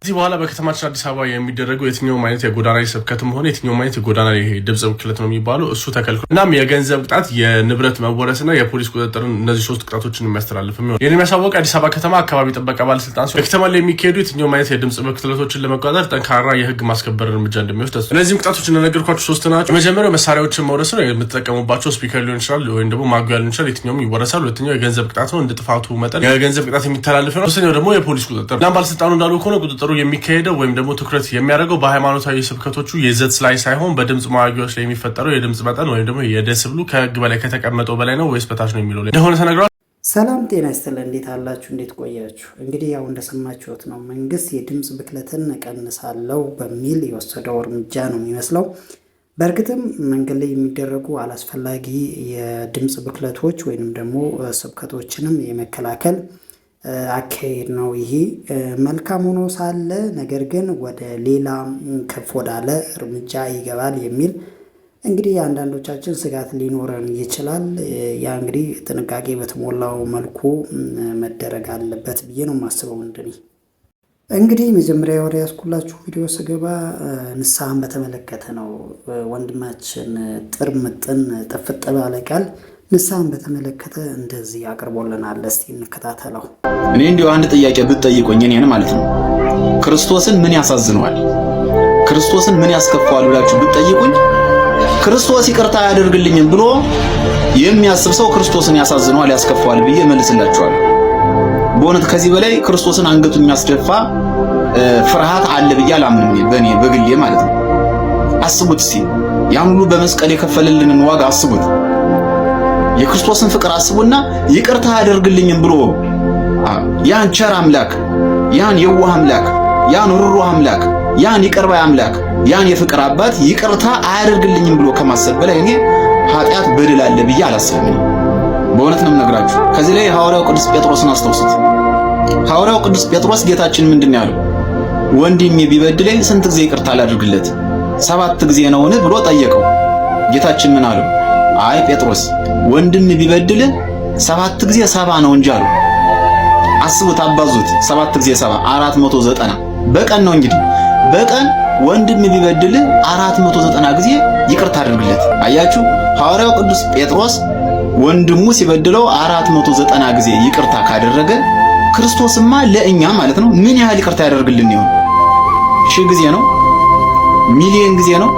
ከዚህ በኋላ በከተማችን አዲስ አበባ የሚደረገው የትኛውም አይነት የጎዳና ስብከትም ሆነ የትኛውም አይነት የጎዳና ድምጽ ብክለት ነው የሚባለው እሱ ተከልክሏል። እናም የገንዘብ ቅጣት፣ የንብረት መወረስና የፖሊስ ቁጥጥርን እነዚህ ሶስት ቅጣቶችን የሚያስተላልፍ ነው። ይህን የሚያሳወቅ አዲስ አበባ ከተማ አካባቢ ጥበቃ ባለስልጣን ሲሆን በከተማ ላይ የሚካሄዱ የትኛውም አይነት የድምጽ ብክለቶችን ለመቆጣጠር ጠንካራ የህግ ማስከበር እርምጃ እንደሚወስድ ተስፋ። እነዚህም ቅጣቶች እንደነገርኳችሁ ሶስት ናቸው። የመጀመሪያው መሳሪያዎችን መውረስ ነው። የምትጠቀሙባቸው ስፒከር ሊሆን ይችላል ወይም ደግሞ ማጉያ ሊሆን ይችላል። የትኛውም ይወረሳል። ሁለተኛው የገንዘብ ቅጣት ነው። እንደ ጥፋቱ መጠን የገንዘብ ቅጣት የሚተላለፍ ነው። ሶስተኛው ደግሞ የፖሊስ ቁጥጥር። እናም ባለስልጣኑ እንዳሉ ከሆነ ቁጥጥሩ የሚካሄደው ወይም ደግሞ ትኩረት የሚያደርገው በሃይማኖታዊ ስብከቶቹ የይዘት ላይ ሳይሆን በድምጽ ማጉያዎች ላይ የሚፈጠረው የድምጽ መጠን ወይም ደግሞ የዴሲብሉ ከህግ በላይ ከተቀመጠው በላይ ነው ወይስ በታች ነው የሚለው እንደሆነ ተነግሯል። ሰላም ጤና ይስጥልን። እንዴት አላችሁ? እንዴት ቆያችሁ? እንግዲህ ያው እንደሰማችሁት ነው መንግስት የድምጽ ብክለትን እቀንሳለሁ በሚል የወሰደው እርምጃ ነው የሚመስለው። በእርግጥም መንገድ ላይ የሚደረጉ አላስፈላጊ የድምጽ ብክለቶች ወይንም ደግሞ ስብከቶችንም የመከላከል አካሄድ ነው። ይሄ መልካም ሆኖ ሳለ ነገር ግን ወደ ሌላ ከፍ ወዳለ እርምጃ ይገባል የሚል እንግዲህ አንዳንዶቻችን ስጋት ሊኖረን ይችላል። ያ እንግዲህ ጥንቃቄ በተሞላው መልኩ መደረግ አለበት ብዬ ነው የማስበው። እንግዲህ መጀመሪያ ወደ ያስኩላችሁ ቪዲዮ ስገባ ንስሐን በተመለከተ ነው። ወንድማችን ጥርምጥን ጥፍጥ ባለ ቃል ንስሐን በተመለከተ እንደዚህ አቅርቦልናል። እስቲ እንከታተለው። እኔ እንዲሁ አንድ ጥያቄ ብትጠይቁኝ እኔን ማለት ነው ክርስቶስን ምን ያሳዝነዋል፣ ክርስቶስን ምን ያስከፋዋል ብላችሁ ብትጠይቁኝ ክርስቶስ ይቅርታ ያደርግልኝም ብሎ የሚያስብ ሰው ክርስቶስን ያሳዝነዋል፣ ያስከፋዋል ብዬ መልስላችኋለሁ። በእውነት ከዚህ በላይ ክርስቶስን አንገቱ የሚያስደፋ ፍርሃት አለ ብዬ አላምንም፣ በእኔ በግሌ ማለት ነው። አስቡት እስቲ ያን ሁሉ በመስቀል የከፈልልንን ዋጋ አስቡት። የክርስቶስን ፍቅር አስቡና ይቅርታ ያደርግልኝም ብሎ ያን ቸር አምላክ፣ ያን የዋህ አምላክ፣ ያን ሩሩህ አምላክ፣ ያን ይቅር ባይ አምላክ፣ ያን የፍቅር አባት ይቅርታ አያደርግልኝም ብሎ ከማሰብ በላይ እኔ ኃጢአት በደል አለ ብዬ አላስብም። በእውነት ነው የምነግራችሁ። ከዚህ ላይ ሐዋርያው ቅዱስ ጴጥሮስን አስታውሱት። ሐዋርያው ቅዱስ ጴጥሮስ ጌታችን ምንድን ያለው? ወንድሜ ቢበድለኝ ስንት ጊዜ ይቅርታ ላድርግለት? 7 ጊዜ ነውን ብሎ ጠየቀው። ጌታችን ምን አለው? አይ ጴጥሮስ ወንድም ቢበድል 7 ጊዜ 70 ነው እንጂ አሉ። አስቡት፣ አባዙት። 7 ጊዜ 70 490 በቀን ነው እንግዲህ በቀን ወንድም ቢበድል 490 ጊዜ ይቅርታ አድርግለት። አያችሁ፣ ሐዋርያው ቅዱስ ጴጥሮስ ወንድሙ ሲበድለው 490 ጊዜ ይቅርታ ካደረገ ክርስቶስማ ለእኛ ማለት ነው ምን ያህል ይቅርታ ያደርግልን ይሆን? 1000 ጊዜ ነው? ሚሊዮን ጊዜ ነው?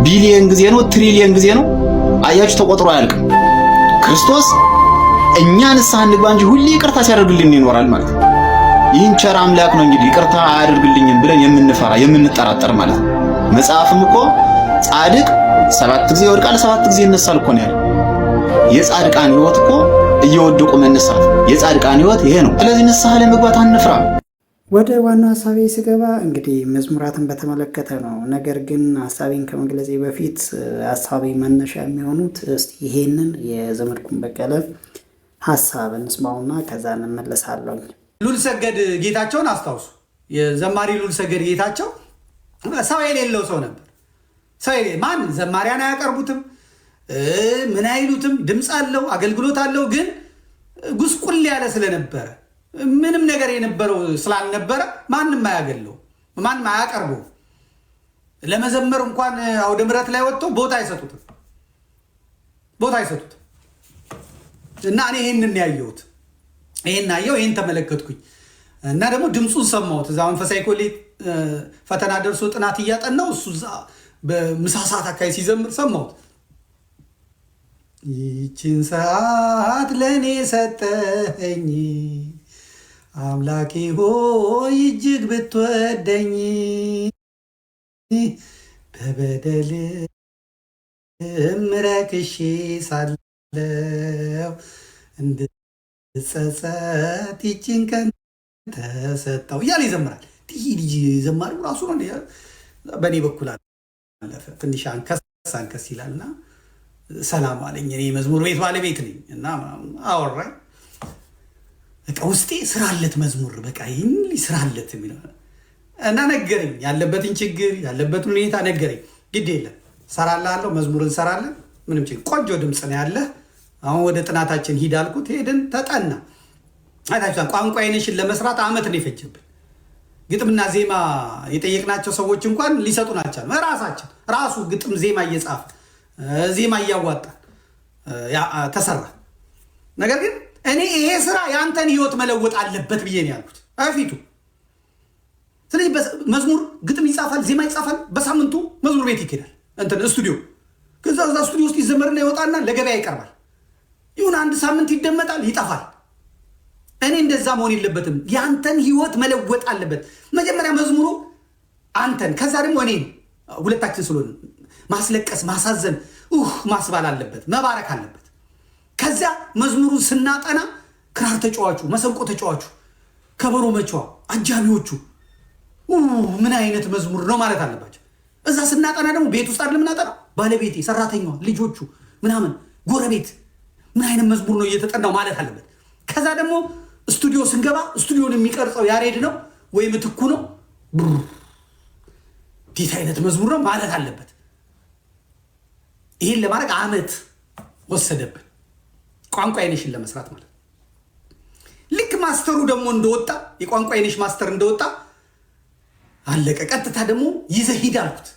ቢሊዮን ጊዜ ነው? ትሪሊዮን ጊዜ ነው? አያችሁ፣ ተቆጥሮ አያልቅም። ክርስቶስ እኛ ንስሐ እንግባ እንጂ ሁሌ ይቅርታ ሲያደርግልን ይኖራል ማለት ነው። ይህን ቸር አምላክ ነው እንግዲህ ይቅርታ አያደርግልኝም ብለን የምንፈራ የምንጠራጠር ማለት ነው። መጽሐፍም እኮ ጻድቅ 7 ጊዜ ይወድቃል 7 ጊዜ ይነሳል እኮ ነው ያለው። የጻድቃን ሕይወት እኮ እየወደቁ መነሳት፣ የጻድቃን ሕይወት ይሄ ነው። ስለዚህ ንስሐ ለመግባት አንፍራ። ወደ ዋና ሐሳቤ ስገባ እንግዲህ መዝሙራትን በተመለከተ ነው። ነገር ግን ሐሳቤን ከመግለጼ በፊት ሐሳቤ መነሻ የሚሆኑት እስቲ ይሄንን የዘመድኩን በቀለ ሐሳብ እንስማውና ከዛ እንመለሳለሁ። ሉልሰገድ ጌታቸውን አስታውሱ። የዘማሪ ሉልሰገድ ጌታቸው ሰው የሌለው ሰው ነበር። ሰው ማን ዘማሪያን አያቀርቡትም፣ ምን አይሉትም። ድምፅ አለው፣ አገልግሎት አለው። ግን ጉስቁል ያለ ስለነበረ ምንም ነገር የነበረው ስላልነበረ ማንም አያገለው፣ ማንም አያቀርበው። ለመዘመር እንኳን አውደ ምሕረት ላይ ወጥቶ ቦታ አይሰጡትም። እና እኔ ይሄንን ያየሁት ይሄን ተመለከትኩኝ እና ደግሞ ድምፁን ሰማሁት። እዛ መንፈሳዊ ኮሌጅ ፈተና ደርሶ ጥናት እያጠናው እሱ እዛ በምሳ ሰዓት አካባቢ ሲዘምር ሰማሁት። ይህችን ሰዓት ለእኔ ሰጠኝ አምላኬ ሆይ እጅግ ብትወደኝ በበደልም ረክሼ ሳለው እንድጸጸት ይህችን ቀን ተሰጠው እያለ ይዘምራል። ይህ ልጅ ዘማሪው ራሱ ነው። በእኔ በኩል አለፈ። ትንሽ አንከስ ይላልና ሰላም አለኝ። እኔ መዝሙር ቤት ባለቤት ነኝ እና አወራኝ። በቃ ውስጤ ስራለት መዝሙር በቃ ይህን ስራለት የሚለው እና ነገረኝ። ያለበትን ችግር ያለበትን ሁኔታ ነገረኝ። ግድ የለም ሰራላለሁ፣ መዝሙር እንሰራለን። ምንም ችግር ቆንጆ ድምፅ ነው ያለህ። አሁን ወደ ጥናታችን ሂድ አልኩት። ሄድን፣ ተጠና። አይታችኋል። ቋንቋ አይነሽን ለመስራት አመት ነው የፈጀብን። ግጥምና ዜማ የጠየቅናቸው ሰዎች እንኳን ሊሰጡን አልቻሉም። ራሱ ግጥም ዜማ እየጻፈ ዜማ እያዋጣ ተሰራ። ነገር ግን እኔ ይሄ ስራ የአንተን ህይወት መለወጥ አለበት ብዬ ነው ያልኩት በፊቱ። ስለዚህ መዝሙር ግጥም ይጻፋል፣ ዜማ ይጻፋል። በሳምንቱ መዝሙር ቤት ይኬዳል፣ እንትን ስቱዲዮ። ከዛ ስቱዲዮ ውስጥ ይዘመርና ይወጣና ለገበያ ይቀርባል። ይሁን አንድ ሳምንት ይደመጣል፣ ይጠፋል። እኔ እንደዛ መሆን የለበትም። የአንተን ህይወት መለወጥ አለበት። መጀመሪያ መዝሙሩ አንተን፣ ከዛ ደግሞ እኔን፣ ሁለታችን ስለሆነ ማስለቀስ፣ ማሳዘን፣ ማስባል አለበት፣ መባረክ አለበት። ከዚያ መዝሙሩን ስናጠና ክራር ተጫዋቹ፣ መሰንቆ ተጫዋቹ፣ ከበሮ መቻዋ፣ አጃቢዎቹ ምን አይነት መዝሙር ነው ማለት አለባቸው። እዛ ስናጠና ደግሞ ቤት ውስጥ አይደለም የምናጠናው፣ ባለቤቴ፣ ሰራተኛዋ፣ ልጆቹ ምናምን፣ ጎረቤት ምን አይነት መዝሙር ነው እየተጠናው ማለት አለበት። ከዛ ደግሞ ስቱዲዮ ስንገባ ስቱዲዮን የሚቀርጸው ያሬድ ነው ወይ ምትኩ ነው፣ እንዴት አይነት መዝሙር ነው ማለት አለበት። ይህን ለማድረግ አመት ወሰደብን፣ ቋንቋ አይነሽን ለመስራት ማለት። ልክ ማስተሩ ደግሞ እንደወጣ የቋንቋ አይነሽ ማስተር እንደወጣ አለቀ። ቀጥታ ደግሞ ይዘሂድ አልኩት።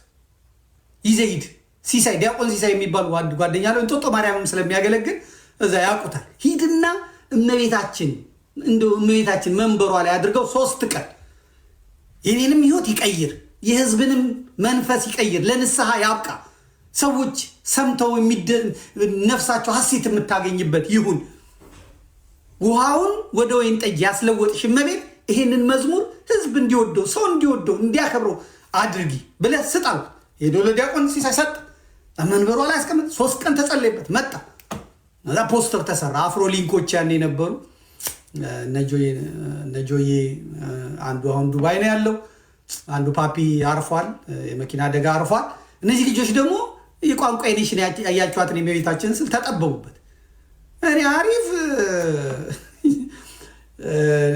ይዘሂድ ሲሳይ፣ ዲያቆን ሲሳይ የሚባሉ ጓደኛ አለው፣ እንጦጦ ማርያምም ስለሚያገለግል እዛ ያውቁታል። ሂድና እመቤታችን መንበሯ ላይ አድርገው 3 ቀን የኔንም ህይወት ይቀይር፣ የህዝብንም መንፈስ ይቀይር፣ ለንስሐ ያብቃ፣ ሰዎች ሰምተው ነፍሳቸው ሐሴት የምታገኝበት ይሁን፣ ውሃውን ወደ ወይን ጠጅ ያስለወጥሽ እመቤት ይሄንን መዝሙር ህዝብ እንዲወደው፣ ሰው እንዲወደው፣ እንዲያከብረው አድርጊ ብለህ ስጣል። ሄዶ ለዲያቆን ሲሳይ ሰጥ፣ መንበሯ ላይ አስቀምጥ። 3 ቀን ተጸለይበት፣ መጣ። እዛ ፖስተር ተሰራ። አፍሮ ሊንኮች ያኔ ነበሩ። ነጆዬ አንዱ አሁን ዱባይ ነው ያለው፣ አንዱ ፓፒ አርፏል፣ የመኪና አደጋ አርፏል። እነዚህ ልጆች ደግሞ የቋንቋ አይነሽን ያያችኋትን የእመቤታችንን ስል ተጠበቡበት። እኔ አሪፍ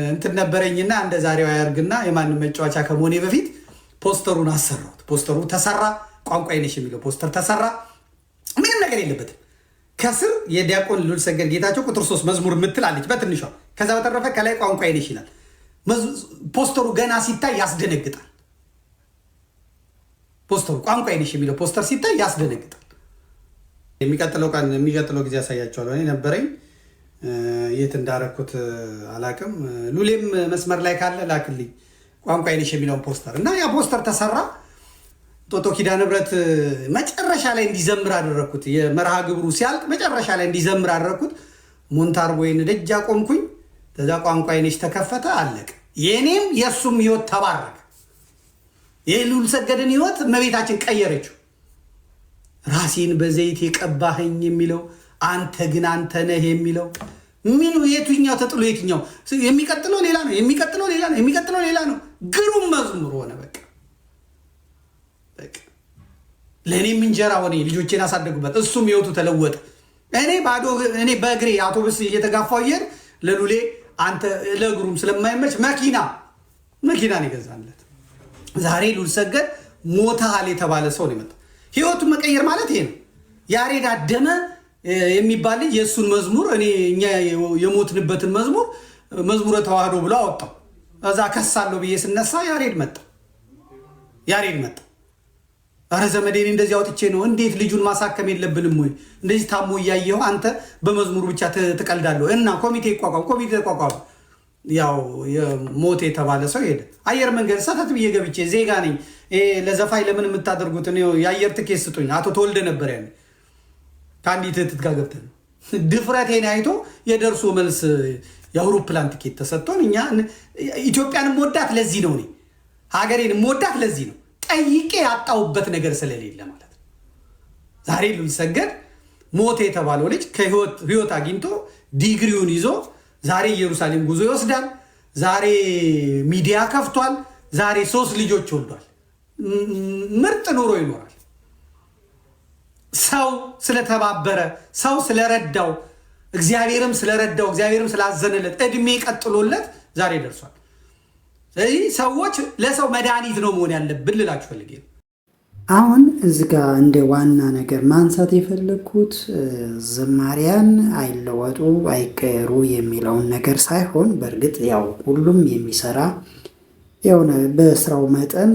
እንትን ነበረኝና እንደ ዛሬው አያርግና የማንም መጫወቻ ከመሆኔ በፊት ፖስተሩን አሰራሁት። ፖስተሩ ተሰራ፣ ቋንቋ አይነሽ የሚለው ፖስተር ተሰራ። ምንም ነገር የለበትም። ከስር የዲያቆን ሉልሰገድ ጌታቸው ቁጥር 3 መዝሙር የምትል አለች በትንሿ። ከዛ በተረፈ ከላይ ቋንቋ አይነሽ ይላል። ፖስተሩ ገና ሲታይ ያስደነግጣል። ፖስተሩ ቋንቋ አይነሽ የሚለው ፖስተር ሲታይ ያስደነግጣል። የሚቀጥለው ጊዜ ያሳያቸዋለሁ። እኔ ነበረኝ የት እንዳረኩት አላቅም። ሉሌም መስመር ላይ ካለ ላክልኝ ቋንቋ አይነሽ የሚለውን ፖስተር እና ያ ፖስተር ተሰራ። ጦጦ ኪዳነ ምሕረት መጨረሻ ላይ እንዲዘምር አደረኩት። የመርሃ ግብሩ ሲያልቅ መጨረሻ ላይ እንዲዘምር አደረኩት። ሞንታርቦይን ደጅ አቆምኩኝ። ከዛ ቋንቋ አይነሽ ተከፈተ፣ አለቀ። የኔም የሱም ህይወት ተባረከ። የሉልሰገድን ህይወት እመቤታችን ቀየረችው። ራሴን በዘይት የቀባኸኝ የሚለው አንተ ግን አንተ ነህ የሚለው ምኑ የቱኛው ተጥሎ የትኛው የሚቀጥለው ሌላ ነው፣ የሚቀጥለው ሌላ ነው፣ የሚቀጥለው ሌላ ነው። ግሩም መዝሙር ሆነ። በቃ ለእኔም እንጀራ ሆነ። ልጆቼን አሳደጉበት። እሱም ህይወቱ ተለወጠ። እኔ በእግሬ አውቶቡስ እየተጋፋው እየሄድ ለሉሌ አንተ ለእግሩም ስለማይመች መኪናን ይገዛለት። ዛሬ ሉልሰገድ ሞታል የተባለ ሰው ነው የመጣው። ህይወቱን መቀየር ማለት ይሄ ነው። ያሬድ አደመ የሚባል ልጅ የእሱን መዝሙር እኛ የሞትንበትን መዝሙረ ተዋህዶ ብሎ አወጣው። እዛ ከሳለሁ ብዬ ስነሳ ያሬድ መጣ። አረ ዘመዴን እንደዚህ አውጥቼ ነው። እንዴት ልጁን ማሳከም የለብንም ወይ? እንደዚህ ታሞ እያየኸው አንተ በመዝሙሩ ብቻ ትቀልዳለሁ እና ኮሚቴ ተቋቋም። ያው የሞት የተባለ ሰው ሄደ። አየር መንገድ ሰተት ብዬ ገብቼ ዜጋ ነኝ፣ ለዘፋኝ ለምን የምታደርጉት የአየር ትኬት ስጡኝ። አቶ ተወልደ ነበር ያለ ከአንዲት እህት ጋር ገብተን ድፍረቴን አይቶ የደርሶ መልስ የአውሮፕላን ትኬት ተሰጥቶን እኛ ኢትዮጵያን የምወዳት ለዚህ ነው። ሀገሬን የምወዳት ለዚህ ነው። ጠይቄ ያጣሁበት ነገር ስለሌለ ማለት ነው። ዛሬ ሉልሰገድ ሞት የተባለው ልጅ ከህይወት አግኝቶ ዲግሪውን ይዞ ዛሬ ኢየሩሳሌም ጉዞ ይወስዳል። ዛሬ ሚዲያ ከፍቷል። ዛሬ 3 ልጆች ወልዷል። ምርጥ ኑሮ ይኖራል። ሰው ስለተባበረ፣ ሰው ስለረዳው፣ እግዚአብሔርም ስላዘነለት፣ እድሜ ቀጥሎለት ዛሬ ደርሷል። ስለዚህ ሰዎች ለሰው መድኃኒት ነው መሆን ያለብን ልላችሁ ፈልጌ ነው። አሁን እዚህ ጋር እንደ ዋና ነገር ማንሳት የፈለግኩት ዘማሪያን አይለወጡ አይቀየሩ የሚለውን ነገር ሳይሆን፣ በእርግጥ ያው ሁሉም የሚሰራ የሆነ በስራው መጠን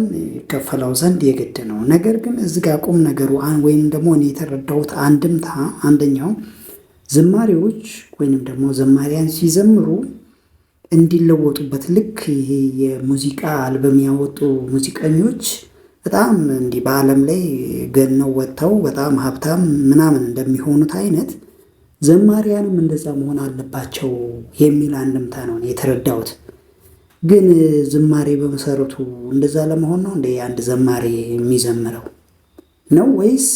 ከፈለው ዘንድ የግድ ነው። ነገር ግን እዚህ ጋር ቁም ነገሩ ወይም ደግሞ እኔ የተረዳሁት አንድምታ አንደኛው ዝማሬዎች ወይንም ደግሞ ዘማሪያን ሲዘምሩ እንዲለወጡበት ልክ ይሄ የሙዚቃ አልበም ያወጡ ሙዚቀኞች በጣም እንዲህ በዓለም ላይ ገነው ወጥተው በጣም ሀብታም ምናምን እንደሚሆኑት አይነት ዘማሪያንም እንደዛ መሆን አለባቸው የሚል አንድምታ ነው የተረዳሁት። ግን ዝማሬ በመሰረቱ እንደዛ ለመሆን ነው እንደ አንድ ዘማሪ የሚዘምረው ነው ወይስ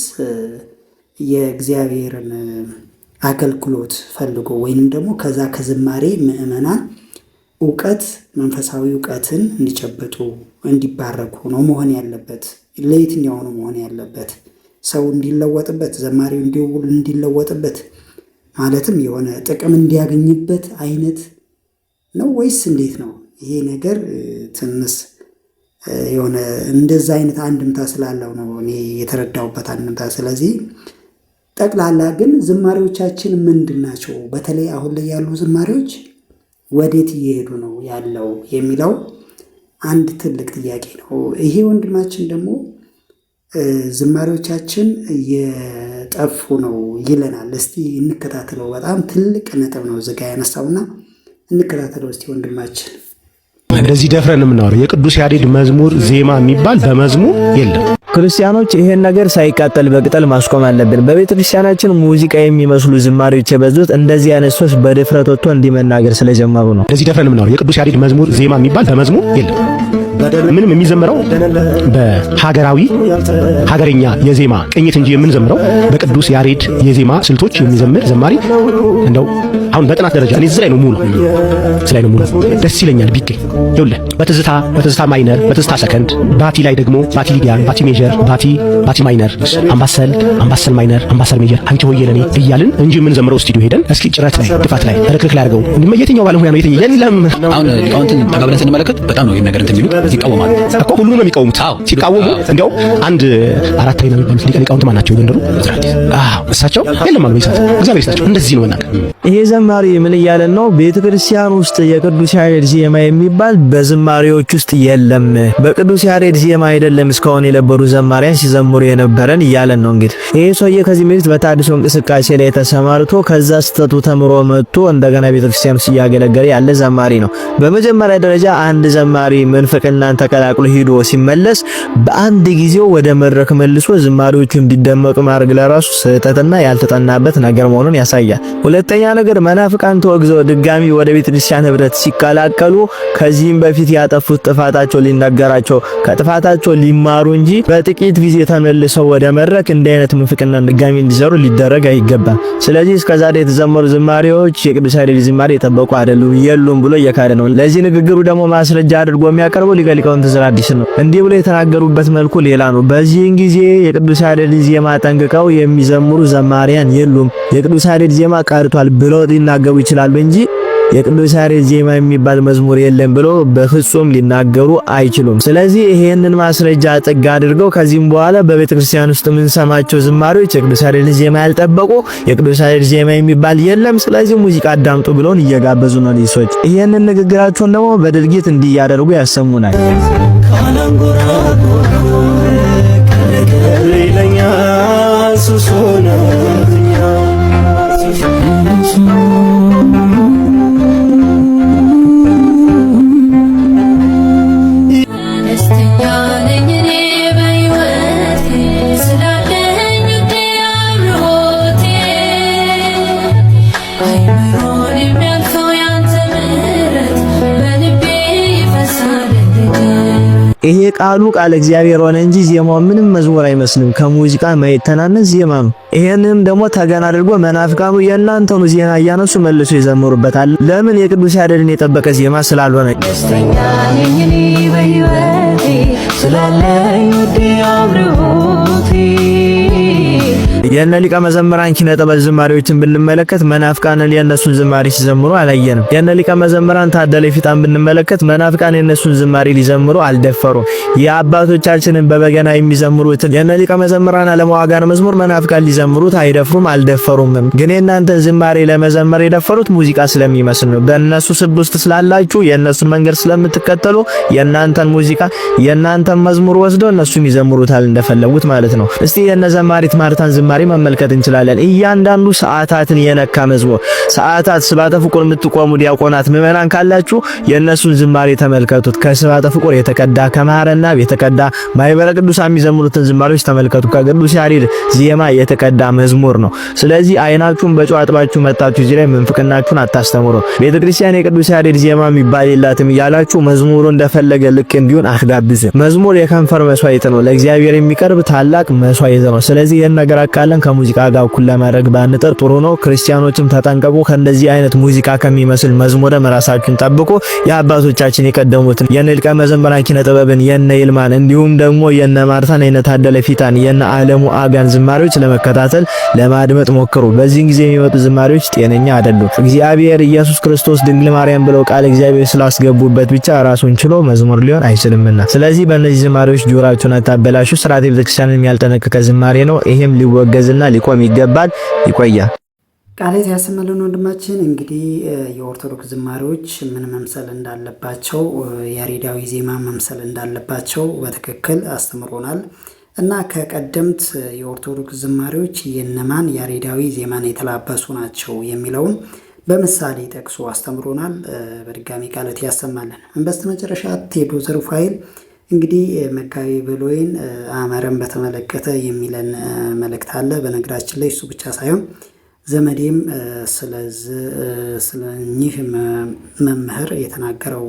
የእግዚአብሔርን አገልግሎት ፈልጎ ወይንም ደግሞ ከዛ ከዝማሬ ምዕመናን እውቀት መንፈሳዊ እውቀትን እንዲጨብጡ እንዲባረኩ ነው መሆን ያለበት? ለየትኛው ነው መሆን ያለበት? ሰው እንዲለወጥበት፣ ዘማሪው እንዲለወጥበት ማለትም የሆነ ጥቅም እንዲያገኝበት አይነት ነው ወይስ እንዴት ነው? ይሄ ነገር ትንሽ የሆነ እንደዛ አይነት አንድምታ ስላለው ነው እኔ የተረዳሁበት አንድምታ። ስለዚህ ጠቅላላ ግን ዝማሬዎቻችን ምንድን ናቸው? በተለይ አሁን ላይ ያሉ ዝማሬዎች ወዴት እየሄዱ ነው ያለው የሚለው አንድ ትልቅ ጥያቄ ነው። ይሄ ወንድማችን ደግሞ ዝማሬዎቻችን እየጠፉ ነው ይለናል። እስቲ እንከታተለው። በጣም ትልቅ ነጥብ ነው እዚህ ጋ ያነሳውና እንከታተለው እስቲ ወንድማችን። እንደዚህ ደፍረን የምናወራው የቅዱስ ያሬድ መዝሙር ዜማ የሚባል በመዝሙር የለም። ክርስቲያኖች ይሄን ነገር ሳይቃጠል በቅጠል ማስቆም አለብን። በቤተ ክርስቲያናችን ሙዚቃ የሚመስሉ ዝማሬዎች የበዙት እንደዚህ አይነት ሰዎች በድፍረት ወጥቶ እንዲመናገር ስለጀመሩ ነው። እንደዚህ ደፍረን የምናወራው የቅዱስ ያሬድ መዝሙር ዜማ የሚባል በመዝሙር የለም። ምንም የሚዘምረው በሀገራዊ ሀገረኛ የዜማ ቅኝት እንጂ የምንዘምረው በቅዱስ ያሬድ የዜማ ስልቶች የሚዘምር ዘማሪ እንደው አሁን በጥናት ደረጃ እኔ እዚህ ላይ ነው ሙሉ ደስ ይለኛል ቢገኝ። ይኸውልህ በትዝታ ማይነር፣ በትዝታ ሰከንድ፣ ባቲ ላይ ደግሞ ባቲ ሊዲያን፣ ባቲ ሜጀር፣ ባቲ ማይነር፣ አምባሰል ማይነር፣ አምባሰል ሜጀር፣ አንቺ ሆዬ ለኔ እያልን እንጂ የምንዘምረው ስቱዲዮ ሄደን እስኪ ጭረት ላይ ድፋት ላይ ርክርክ ላይ አድርገው የትኛው ባለሙያ ነው የትኛው የለም። አሁን ሊቃውንትን ተቀብለን ስንመለከት በጣም ነው ይሄን ነገር እንትን የሚሉት ይቃወማሉ እኮ ሁሉ ነው የሚቃወሙት። ሲቃወሙ እንዲያው አንድ አራት አይና የሚባሉት ሊቃውንት ማን ናቸው? ጎንደሩ እሳቸው የለም አሉ ይሳት እግዚአብሔር ይስጣቸው። እንደዚህ ነው መናገር። ይሄ ዘማሪ ምን እያለን ነው? ቤተክርስቲያን ውስጥ የቅዱስ ያሬድ ዜማ የሚባል በዝማሬዎች ውስጥ የለም። በቅዱስ ያሬድ ዜማ አይደለም እስካሁን የነበሩ ዘማሪያን ሲዘምሩ የነበረን እያለን ነው። እንግዲህ ይሄ ሰውዬ ከዚህ በፊት በታድሶ እንቅስቃሴ ላይ ተሰማርቶ ከዛ ስተቱ ተምሮ መጥቶ እንደገና ቤተክርስቲያን ውስጥ እያገለገለ ያለ ዘማሪ ነው። በመጀመሪያ ደረጃ አንድ ዘማሪ መንፈቅናን ተቀላቅሎ ሄዶ ሲመለስ በአንድ ጊዜው ወደ መድረክ መልሶ ዝማሬዎቹ እንዲደመጡ ማድረግ ለራሱ ስህተትና ያልተጠናበት ነገር መሆኑን ያሳያል። ሁለተኛ ነገር መናፍቃን ተወግዘው ድጋሚ ወደ ቤተክርስቲያን ህብረት ሲቀላቀሉ ከዚህም በፊት ያጠፉት ጥፋታቸው ሊነገራቸው ከጥፋታቸው ሊማሩ እንጂ በጥቂት ጊዜ ተመልሰው ወደ መድረክ እንዲህ አይነት ምንፍቅና ድጋሚ እንዲሰሩ ሊደረግ አይገባም። ስለዚህ እስከዛሬ የተዘመሩ ዝማሬዎች የቅዱስ ያሬድ ዝማሬ የጠበቁ አይደሉም የሉም ብሎ እየካደ ነው። ለዚህ ንግግሩ ደግሞ ማስረጃ አድርጎ የሚያቀርበው ሊቃውንት ዘራዲስ ነው። እንዲህ ብሎ የተናገሩበት መልኩ ሌላ ነው። በዚህን ጊዜ የቅዱስ ያሬድ ዜማ ጠንቅቀው የሚዘምሩ ዘማሪያን የሉም፣ የቅዱስ ያሬድ ዜማ ቀርቷል ብለው ሊናገሩ ይችላሉ እንጂ የቅዱስ ያሬድ ዜማ የሚባል መዝሙር የለም ብሎ በፍጹም ሊናገሩ አይችሉም። ስለዚህ ይሄንን ማስረጃ ጥግ አድርገው ከዚህም በኋላ በቤተክርስቲያን ውስጥ የምንሰማቸው ዝማሬዎች የቅዱስ ያሬድ ዜማ ያልጠበቁ የቅዱስ ያሬድ ዜማ የሚባል የለም፣ ስለዚህ ሙዚቃ አዳምጡ ብለውን እየጋበዙ ነው ሊሶች። ይሄንን ንግግራቸውን ደግሞ በድርጊት እንዲያደርጉ ያሰሙናል። ይሄ ቃሉ ቃል እግዚአብሔር ሆነ እንጂ ዜማው ምንም መዝሙር አይመስልም። ከሙዚቃ ማይተናነስ ዜማ ነው። ይሄንንም ደግሞ ተገን አድርጎ መናፍቃኑ የእናንተኑ ዜና እያነሱ መልሶ ይዘምሩበታል። ለምን? የቅዱስ ያሬድን የጠበቀ ዜማ ስላልሆነ። የነ ሊቀ መዘምራን ኪነ ጥበብ ዝማሬዎችን ብንመለከት መናፍቃን የነሱን ዝማሬ ሲዘምሩ አላየንም። የነ ሊቀ መዘምራን ታደለ ፊታን ብንመለከት መናፍቃን የነሱን ዝማሬ ሊዘምሩ አልደፈሩም። የአባቶቻችንን በበገና የሚዘምሩትን የነ ሊቀ መዘምራን አለማዋጋን መዝሙር መናፍቃን ሊዘምሩት አይደፍሩም አልደፈሩም። ግን የእናንተን ዝማሬ ለመዘመር የደፈሩት ሙዚቃ ስለሚመስል ነው። በእነሱ ስብ ውስጥ ስላላችሁ የእነሱን መንገድ ስለምትከተሉ የእናንተን ሙዚቃ የእናንተን መዝሙር ወስደው እነሱም ይዘምሩታል እንደፈለጉት ማለት ነው። እስቲ የነ ዘማሪት ማርታን ዝማሬ መመልከት እንችላለን። እያንዳንዱ ሰዓታትን የነካ መዝሙር ሰዓታት ስባተ ፍቁር የምትቆሙ ዲያቆናት ምዕመናን ካላችሁ የእነሱን ዝማሬ ተመልከቱት። ከስባተ ፍቁር የተቀዳ ከማረና የተቀዳ ማይበረ ቅዱሳን የሚዘምሩትን ዝማሬዎች ተመልከቱ። ከቅዱስ ያሬድ ዜማ የተቀዳ መዝሙር ነው። ስለዚህ አይናችሁን በጨው አጥባችሁ መጣችሁ እዚህ ላይ ምንፍቅናችሁን አታስተምሩ። ቤተክርስቲያን የቅዱስ ያሬድ ዜማ የሚባል የላትም እያላችሁ መዝሙሩ እንደፈለገ ልክ እንዲሆን አትጋብዙ። መዝሙር የከንፈር መስዋዕት ነው፣ ለእግዚአብሔር የሚቀርብ ታላቅ መስዋዕት ነው። ስለዚህ ይሄን ነገር አካለን ከሙዚቃ ጋር እኩል ለማድረግ ባንጥር ጥሩ ነው። ክርስቲያኖችም ተጠንቀቁ። ከእንደዚህ አይነት ሙዚቃ ከሚመስል መዝሙርም ራሳችሁን ጠብቁ። የአባቶቻችን የቀደሙትን የነ ሊቀ መዘምራን ኪነ ጥበብን የነ ይልማን እንዲሁም ደግሞ የነ ማርታን የነ ታደለ ፊታን የነ ዓለሙ አጋን ዝማሬዎች ለመከታተል ለማድመጥ ሞክሩ። በዚህ ጊዜ የሚመጡ ዝማሬዎች ጤነኛ አይደሉም። እግዚአብሔር ኢየሱስ ክርስቶስ ድንግል ማርያም ብለው ቃል እግዚአብሔር ስላስገቡበት ብቻ ራሱን ችሎ መዝሙር ሊሆን አይችልምና፣ ስለዚህ በእነዚህ ዝማሬዎች ጆሮአችሁን አታበላሹ። ስርዓተ ቤተክርስቲያንን ያልጠነቀቀ ዝማሬ ነው። ይሄም ሊወገዝና ሊቆም ይገባል። ይቆያል። ቃሌት ያሰማልን ወንድማችን። እንግዲህ የኦርቶዶክስ ዝማሬዎች ምን መምሰል እንዳለባቸው ያሬዳዊ ዜማ መምሰል እንዳለባቸው በትክክል አስተምሮናል እና ከቀደምት የኦርቶዶክስ ዝማሬዎች የነማን ያሬዳዊ ዜማን የተላበሱ ናቸው የሚለውን በምሳሌ ጠቅሶ አስተምሮናል። በድጋሚ ቃሌት ያሰማልን። በስተመጨረሻ ቴዶ ዘሩፋኤል እንግዲህ መጋቢ ብሉይን አመረን በተመለከተ የሚለን መልእክት አለ። በነገራችን ላይ እሱ ብቻ ሳይሆን ዘመዴም ስለኚህ መምህር የተናገረው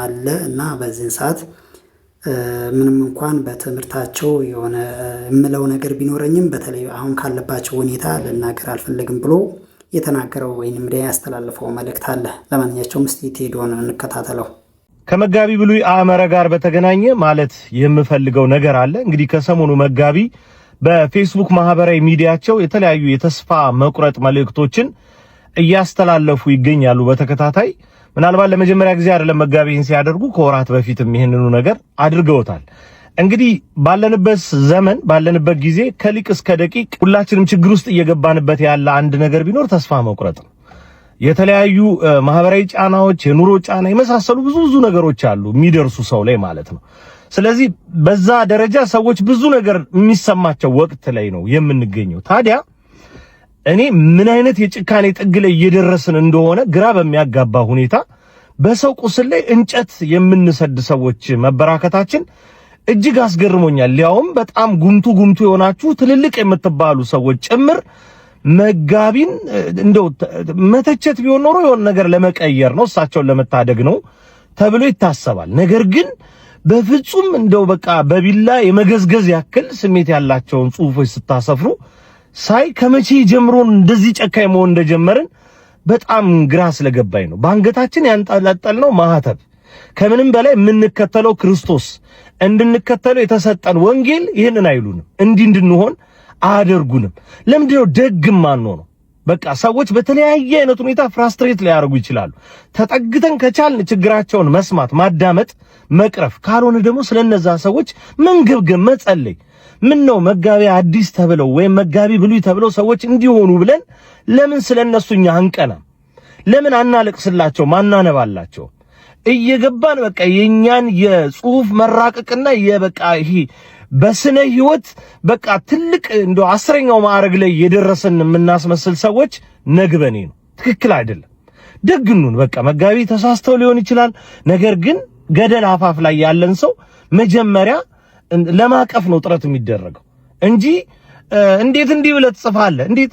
አለ እና በዚህን ሰዓት ምንም እንኳን በትምህርታቸው የሆነ የምለው ነገር ቢኖረኝም በተለይ አሁን ካለባቸው ሁኔታ ልናገር አልፈልግም ብሎ የተናገረው ወይንም ላይ ያስተላልፈው መልእክት አለ። ለማንኛቸውም እስቲ ቴዶን እንከታተለው። ከመጋቢ ብሉይ አመረ ጋር በተገናኘ ማለት የምፈልገው ነገር አለ። እንግዲህ ከሰሞኑ መጋቢ በፌስቡክ ማህበራዊ ሚዲያቸው የተለያዩ የተስፋ መቁረጥ መልእክቶችን እያስተላለፉ ይገኛሉ በተከታታይ። ምናልባት ለመጀመሪያ ጊዜ አይደለም መጋቢን ሲያደርጉ፣ ከወራት በፊትም ይሄንኑ ነገር አድርገውታል። እንግዲህ ባለንበት ዘመን ባለንበት ጊዜ ከሊቅ እስከ ደቂቅ ሁላችንም ችግር ውስጥ እየገባንበት ያለ አንድ ነገር ቢኖር ተስፋ መቁረጥ ነው። የተለያዩ ማህበራዊ ጫናዎች፣ የኑሮ ጫና የመሳሰሉ ብዙ ነገሮች አሉ የሚደርሱ ሰው ላይ ማለት ነው። ስለዚህ በዛ ደረጃ ሰዎች ብዙ ነገር የሚሰማቸው ወቅት ላይ ነው የምንገኘው። ታዲያ እኔ ምን አይነት የጭካኔ ጥግ ላይ እየደረስን እንደሆነ ግራ በሚያጋባ ሁኔታ በሰው ቁስል ላይ እንጨት የምንሰድ ሰዎች መበራከታችን እጅግ አስገርሞኛል። ሊያውም በጣም ጉምቱ የሆናችሁ ትልልቅ የምትባሉ ሰዎች ጭምር መጋቢን እንደው መተቸት ቢሆን ኖሮ የሆነ ነገር ለመቀየር ነው እሳቸውን ለመታደግ ነው ተብሎ ይታሰባል። ነገር ግን በፍጹም እንደው በቃ በቢላ የመገዝገዝ ያክል ስሜት ያላቸውን ጽሁፎች ስታሰፍሩ ሳይ ከመቼ ጀምሮ እንደዚህ ጨካኝ መሆን እንደጀመርን በጣም ግራ ስለገባኝ ነው። በአንገታችን ያንጠለጠልነው ማህተብ ከምንም በላይ የምንከተለው ክርስቶስ እንድንከተለው የተሰጠን ወንጌል ይህንን አይሉንም። እንዲህ እንድንሆን አያደርጉንም። ለምንድነው ደግም ማንሆነው? በቃ ሰዎች በተለያየ አይነት ሁኔታ ፍራስትሬት ሊያደርጉ ይችላሉ። ተጠግተን ከቻልን ችግራቸውን መስማት፣ ማዳመጥ፣ መቅረፍ፣ ካልሆነ ደግሞ ስለነዛ ሰዎች መንገብገብ፣ መጸለይ። ምን ነው መጋቢ አዲስ ተብለው ወይም መጋቢ ብሉይ ተብለው ሰዎች እንዲሆኑ ብለን ለምን ስለነሱኛ አንቀናም? ለምን አናለቅስላቸው? ማናነባላቸው? እየገባን በቃ የኛን የጽሁፍ መራቀቅና የበቃ ይሄ በስነ ህይወት በቃ ትልቅ እንደው 10ኛው ማዕረግ ላይ የደረሰን የምናስመስል ሰዎች ነግበኔ ነው። ትክክል አይደለም። ደግኑን በቃ መጋቢ ተሳስተው ሊሆን ይችላል። ነገር ግን ገደል አፋፍ ላይ ያለን ሰው መጀመሪያ ለማቀፍ ነው ጥረት የሚደረገው እንጂ እንዴት እንዲህ ብለህ ትጽፋለህ? እንዴት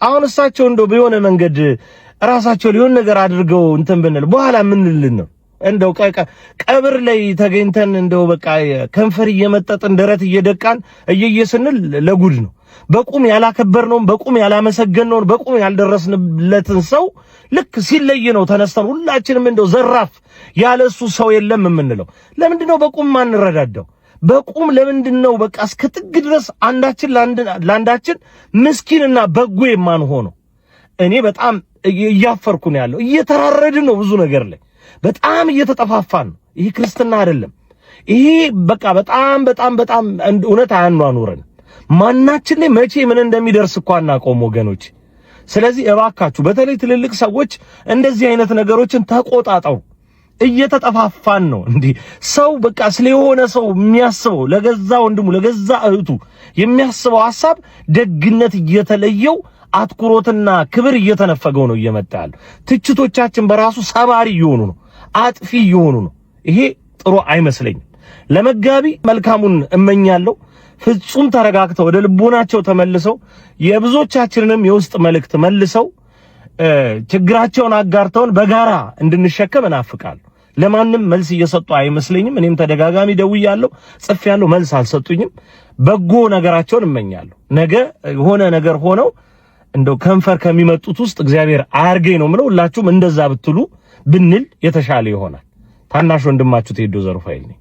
አሁን እሳቸው እንደው በሆነ መንገድ ራሳቸው ሊሆን ነገር አድርገው እንትን ብንል በኋላ ምን ልልን ነው? እንደው ቀብር ላይ ተገኝተን እንደው በቃ ከንፈር እየመጠጥን ደረት እየደቃን እየየስንል ለጉድ ነው። በቁም ያላከበርነውን በቁም ያላመሰገንነውን በቁም ያልደረስንለትን ሰው ልክ ሲለይ ነው ተነስተን ሁላችንም እንደው ዘራፍ ያለሱ ሰው የለም የምንለው። ለምንድነው በቁም ማንረዳዳው? በቁም ለምንድነው በቃ እስከ ጥግ ድረስ አንዳችን ለአንዳችን ምስኪንና በጎ የማንሆነው? እኔ በጣም እያፈርኩ ነው ያለው። እየተራረድን ነው ብዙ ነገር ላይ በጣም እየተጠፋፋን ነው። ይሄ ክርስትና አይደለም። ይሄ በቃ በጣም እውነት አያኗኑረን። ማናችን ላይ መቼ ምን እንደሚደርስ እኮ አናውቀውም ወገኖች። ስለዚህ እባካችሁ በተለይ ትልልቅ ሰዎች እንደዚህ አይነት ነገሮችን ተቆጣጠሩ። እየተጠፋፋን ነው እንዴ? ሰው በቃ ስለሆነ ሰው የሚያስበው ለገዛ ወንድሙ ለገዛ እህቱ የሚያስበው ሐሳብ ደግነት እየተለየው አትኩሮትና ክብር እየተነፈገው ነው እየመጣ ያለው። ትችቶቻችን በራሱ ሰባሪ እየሆኑ ነው፣ አጥፊ እየሆኑ ነው። ይሄ ጥሩ አይመስለኝም። ለመጋቢ መልካሙን እመኛለሁ። ፍጹም ተረጋግተው ወደ ልቦናቸው ተመልሰው የብዙዎቻችንንም የውስጥ መልእክት መልሰው ችግራቸውን አጋርተውን በጋራ እንድንሸከም እናፍቃለሁ። ለማንም መልስ እየሰጡ አይመስለኝም። እኔም ተደጋጋሚ ደውያለሁ፣ ጽፌያለሁ፣ መልስ አልሰጡኝም። በጎ ነገራቸውን እመኛለሁ። ነገ የሆነ ነገር ሆነው እንደው ከንፈር ከሚመጡት ውስጥ እግዚአብሔር አያርገኝ ነው የምለው። ሁላችሁም እንደዛ ብትሉ ብንል የተሻለ ይሆናል። ታናሽ ወንድማችሁ ቴዶ ዘሩፋኤል ነኝ።